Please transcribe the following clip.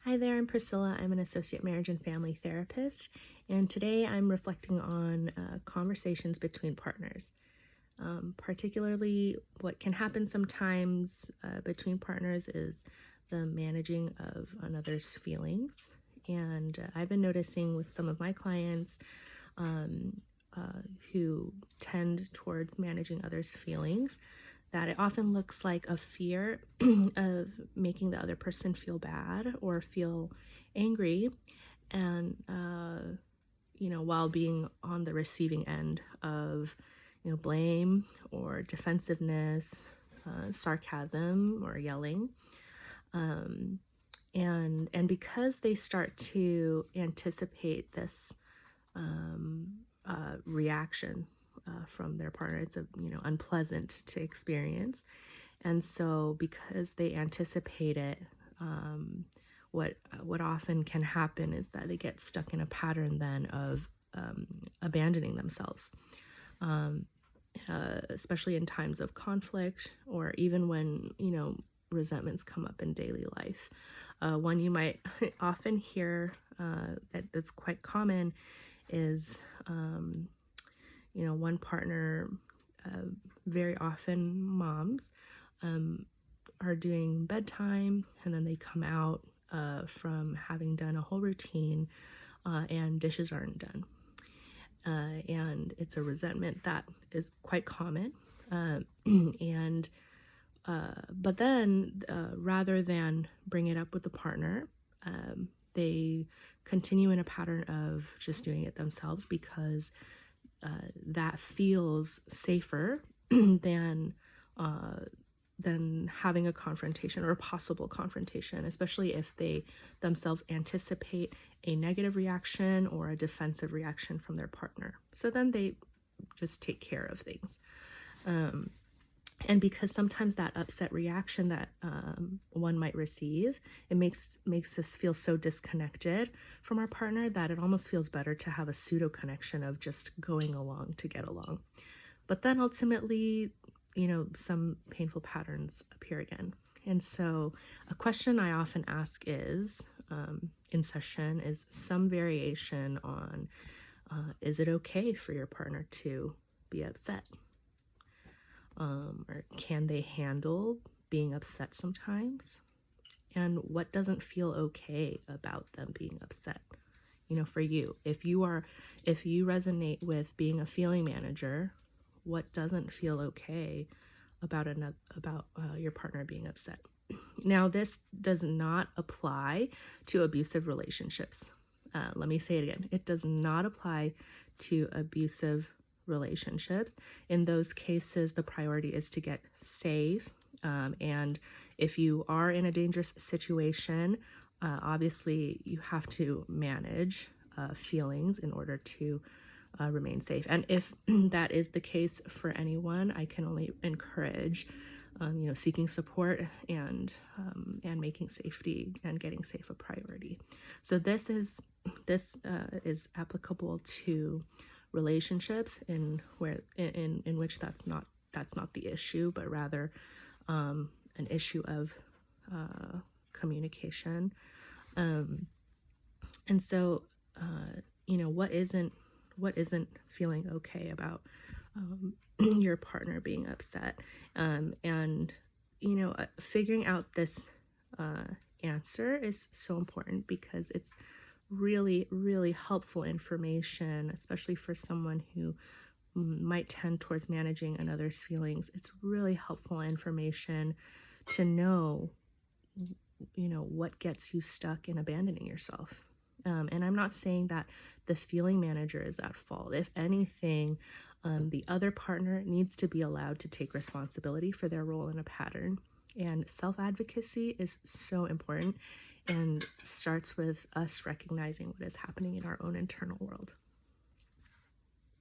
Hi there, I'm Priscilla. I'm an associate marriage and family therapist, and today I'm reflecting on conversations between partners. Particularly, what can happen sometimes between partners is the managing of another's feelings. And I've been noticing with some of my clients um, who tend towards managing others' feelings that it often looks like a fear of making the other person feel bad or feel angry, and while being on the receiving end of blame or defensiveness, sarcasm or yelling, um, and because they start to anticipate this reaction from their partner. It's unpleasant to experience, and so because they anticipate it, um, what often can happen is that they get stuck in a pattern then of abandoning themselves, um, especially in times of conflict or even when resentments come up in daily life. One you might often hear that's quite common is one partner, uh, very often moms, um, are doing bedtime and then they come out from having done a whole routine and dishes aren't done. And it's a resentment that is quite common. And But then, rather than bring it up with the partner, they continue in a pattern of just doing it themselves because that feels safer than uh, than having a confrontation or a possible confrontation, especially if they themselves anticipate a negative reaction or a defensive reaction from their partner. So then they just take care of things. And because sometimes that upset reaction that one might receive, it makes us feel so disconnected from our partner that it almost feels better to have a pseudo connection of just going along to get along. But then ultimately, some painful patterns appear again. And so a question I often ask is, in session, is some variation on, is it okay for your partner to be upset? Or can they handle being upset sometimes? And what doesn't feel okay about them being upset? For you, if you resonate with being a feeling manager, what doesn't feel okay about your partner being upset? Now, this does not apply to abusive relationships. Let me say it again. It does not apply to abusive relationships. In those cases, the priority is to get safe. And if you are in a dangerous situation, obviously you have to manage feelings in order to remain safe. And if that is the case for anyone, I can only encourage seeking support and making safety and getting safe a priority. So this is applicable to relationships in which that's not the issue, but rather an issue of communication. And so what isn't feeling okay about your partner being upset, and figuring out this answer is so important because it's really, really helpful information, especially for someone who might tend towards managing another's feelings. It's really helpful information to know what gets you stuck in abandoning yourself. And I'm not saying that the feeling manager is at fault. If anything, the other partner needs to be allowed to take responsibility for their role in a pattern. And self-advocacy is so important and starts with us recognizing what is happening in our own internal world.